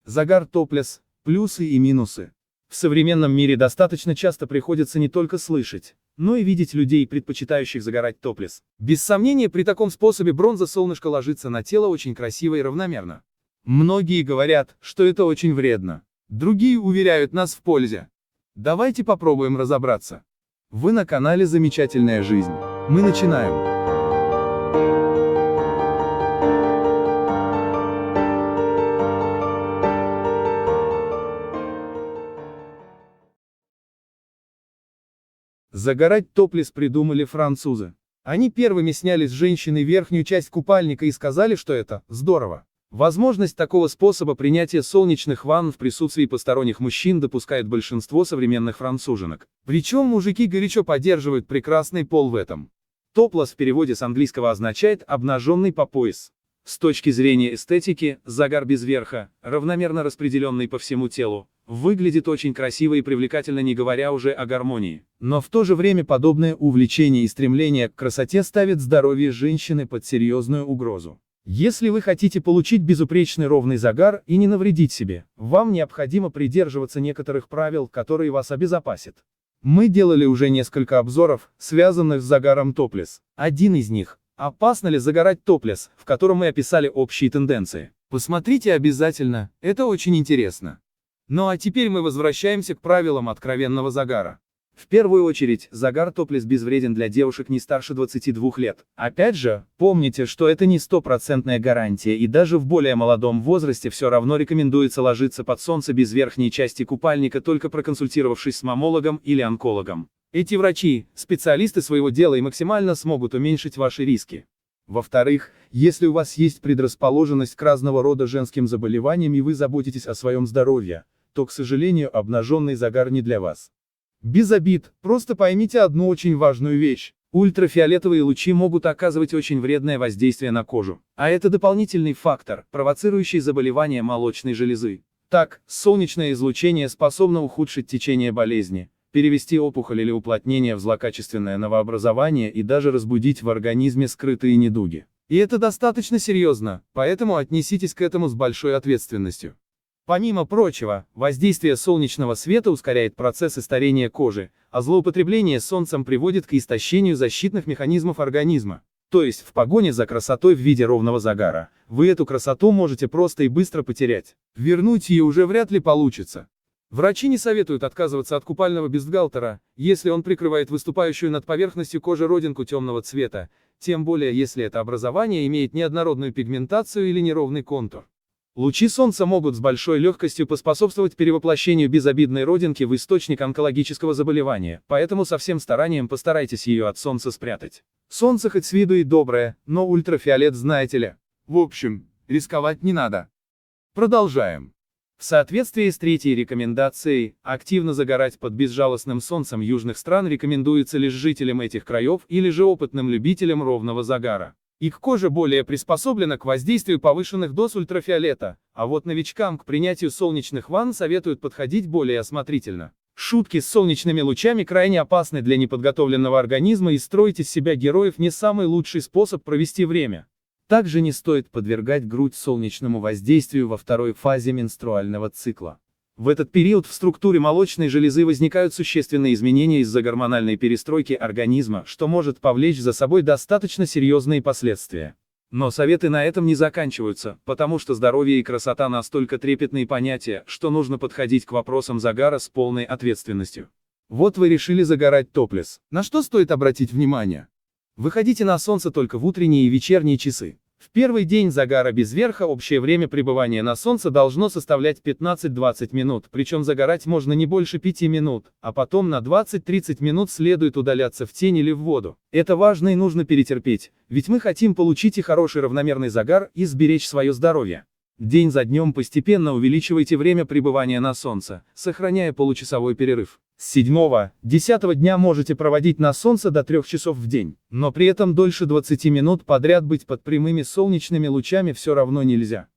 Загар топлес. Плюсы и минусы. В современном мире достаточно часто приходится не только слышать, но и видеть людей, предпочитающих загорать топлес. Без сомнения, при таком способе бронза-солнышко ложится на тело очень красиво и равномерно. Многие говорят, что это очень вредно. Другие уверяют нас в пользе. Давайте попробуем разобраться. Вы на канале «Замечательная жизнь». Мы начинаем. Загорать топлес придумали французы. Они первыми сняли с женщины верхнюю часть купальника и сказали, что это здорово. Возможность такого способа принятия солнечных ванн в присутствии посторонних мужчин допускает большинство современных француженок. Причем мужики горячо поддерживают прекрасный пол в этом. Топлес в переводе с английского означает «обнаженный по пояс». С точки зрения эстетики, загар без верха, равномерно распределенный по всему телу, выглядит очень красиво и привлекательно, не говоря уже о гармонии. Но в то же время подобное увлечение и стремление к красоте ставит здоровье женщины под серьезную угрозу. Если вы хотите получить безупречный ровный загар и не навредить себе, вам необходимо придерживаться некоторых правил, которые вас обезопасят. Мы делали уже несколько обзоров, связанных с загаром топлес. Один из них – опасно ли загорать топлес, в котором мы описали общие тенденции. Посмотрите обязательно, это очень интересно. Ну а теперь мы возвращаемся к правилам откровенного загара. В первую очередь, загар топлес безвреден для девушек не старше 22 лет. Опять же, помните, что это не стопроцентная гарантия, и даже в более молодом возрасте все равно рекомендуется ложиться под солнце без верхней части купальника, только проконсультировавшись с маммологом или онкологом. Эти врачи – специалисты своего дела и максимально смогут уменьшить ваши риски. Во-вторых, если у вас есть предрасположенность к разного рода женским заболеваниям и вы заботитесь о своем здоровье, то, к сожалению, обнаженный загар не для вас. Без обид, просто поймите одну очень важную вещь. Ультрафиолетовые лучи могут оказывать очень вредное воздействие на кожу. А это дополнительный фактор, провоцирующий заболевания молочной железы. Так, солнечное излучение способно ухудшить течение болезни, перевести опухоль или уплотнение в злокачественное новообразование и даже разбудить в организме скрытые недуги. И это достаточно серьезно, поэтому отнеситесь к этому с большой ответственностью. Помимо прочего, воздействие солнечного света ускоряет процессы старения кожи, а злоупотребление солнцем приводит к истощению защитных механизмов организма. То есть, в погоне за красотой в виде ровного загара, вы эту красоту можете просто и быстро потерять. Вернуть ее уже вряд ли получится. Врачи не советуют отказываться от купального бюстгальтера, если он прикрывает выступающую над поверхностью кожи родинку темного цвета, тем более если это образование имеет неоднородную пигментацию или неровный контур. Лучи солнца могут с большой легкостью поспособствовать перевоплощению безобидной родинки в источник онкологического заболевания, поэтому со всем старанием постарайтесь ее от солнца спрятать. Солнце хоть с виду и доброе, но ультрафиолет, знаете ли. В общем, рисковать не надо. Продолжаем. В соответствии с третьей рекомендацией, активно загорать под безжалостным солнцем южных стран рекомендуется лишь жителям этих краев или же опытным любителям ровного загара. Их кожа более приспособлена к воздействию повышенных доз ультрафиолета, а вот новичкам к принятию солнечных ванн советуют подходить более осмотрительно. Шутки с солнечными лучами крайне опасны для неподготовленного организма, и строить из себя героев не самый лучший способ провести время. Также не стоит подвергать грудь солнечному воздействию во второй фазе менструального цикла. В этот период в структуре молочной железы возникают существенные изменения из-за гормональной перестройки организма, что может повлечь за собой достаточно серьезные последствия. Но советы на этом не заканчиваются, потому что здоровье и красота настолько трепетные понятия, что нужно подходить к вопросам загара с полной ответственностью. Вот вы решили загорать топлес. На что стоит обратить внимание? Выходите на солнце только в утренние и вечерние часы. В первый день загара без верха общее время пребывания на солнце должно составлять 15-20 минут, причем загорать можно не больше 5 минут, а потом на 20-30 минут следует удаляться в тень или в воду. Это важно и нужно перетерпеть, ведь мы хотим получить и хороший равномерный загар, и сберечь свое здоровье. День за днем постепенно увеличивайте время пребывания на солнце, сохраняя получасовой перерыв. С 7-10 дня можете проводить на солнце до 3 часов в день, но при этом дольше 20 минут подряд быть под прямыми солнечными лучами все равно нельзя.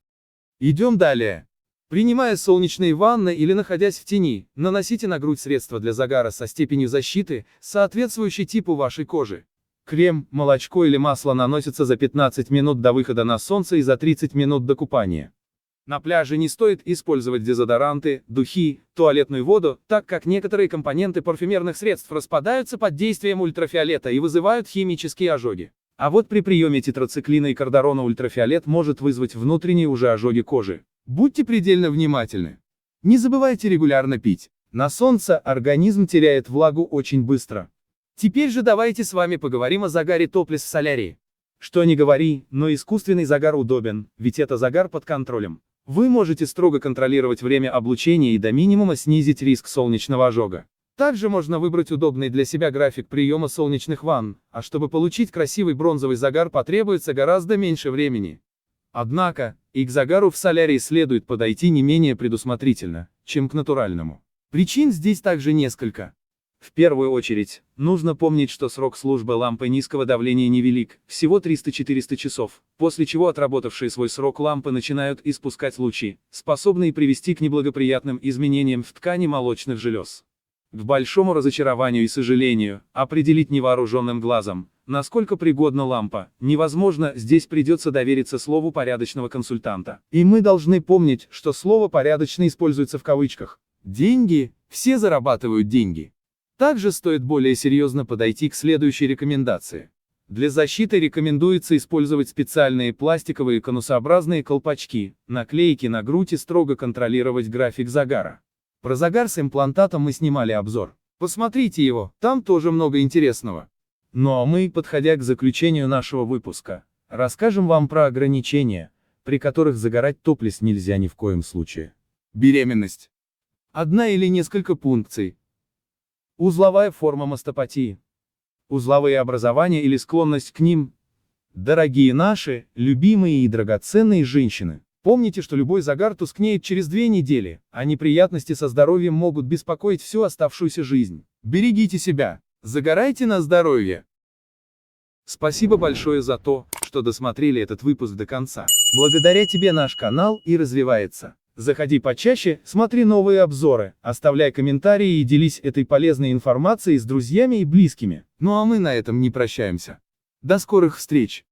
Идем далее. Принимая солнечные ванны или находясь в тени, наносите на грудь средства для загара со степенью защиты, соответствующей типу вашей кожи. Крем, молочко или масло наносятся за 15 минут до выхода на солнце и за 30 минут до купания. На пляже не стоит использовать дезодоранты, духи, туалетную воду, так как некоторые компоненты парфюмерных средств распадаются под действием ультрафиолета и вызывают химические ожоги. А вот при приеме тетрациклина и кардарона ультрафиолет может вызвать внутренние уже ожоги кожи. Будьте предельно внимательны. Не забывайте регулярно пить. На солнце организм теряет влагу очень быстро. Теперь же давайте с вами поговорим о загаре топлес в солярии. Что ни говори, но искусственный загар удобен, ведь это загар под контролем. Вы можете строго контролировать время облучения и до минимума снизить риск солнечного ожога. Также можно выбрать удобный для себя график приема солнечных ванн, а чтобы получить красивый бронзовый загар потребуется гораздо меньше времени. Однако, и к загару в солярии следует подойти не менее предусмотрительно, чем к натуральному. Причин здесь также несколько. В первую очередь, нужно помнить, что срок службы лампы низкого давления невелик, всего 300-400 часов, после чего отработавшие свой срок лампы начинают испускать лучи, способные привести к неблагоприятным изменениям в ткани молочных желез. К большому разочарованию и сожалению, определить невооруженным глазом, насколько пригодна лампа, невозможно, здесь придется довериться слову порядочного консультанта. И мы должны помнить, что слово «порядочно» используется в кавычках. Деньги, все зарабатывают деньги. Также стоит более серьезно подойти к следующей рекомендации. Для защиты рекомендуется использовать специальные пластиковые конусообразные колпачки, наклейки на грудь и строго контролировать график загара. Про загар с имплантатом мы снимали обзор. Посмотрите его, там тоже много интересного. Ну а мы, подходя к заключению нашего выпуска, расскажем вам про ограничения, при которых загорать топлес нельзя ни в коем случае. Беременность. Одна или несколько пункций. Узловая форма мастопатии. Узловые образования или склонность к ним. Дорогие наши, любимые и драгоценные женщины, помните, что любой загар тускнеет через 2 недели, а неприятности со здоровьем могут беспокоить всю оставшуюся жизнь. Берегите себя, загорайте на здоровье. Спасибо большое за то, что досмотрели этот выпуск до конца. Благодаря тебе наш канал и развивается. Заходи почаще, смотри новые обзоры, оставляй комментарии и делись этой полезной информацией с друзьями и близкими. Ну а мы на этом не прощаемся. До скорых встреч!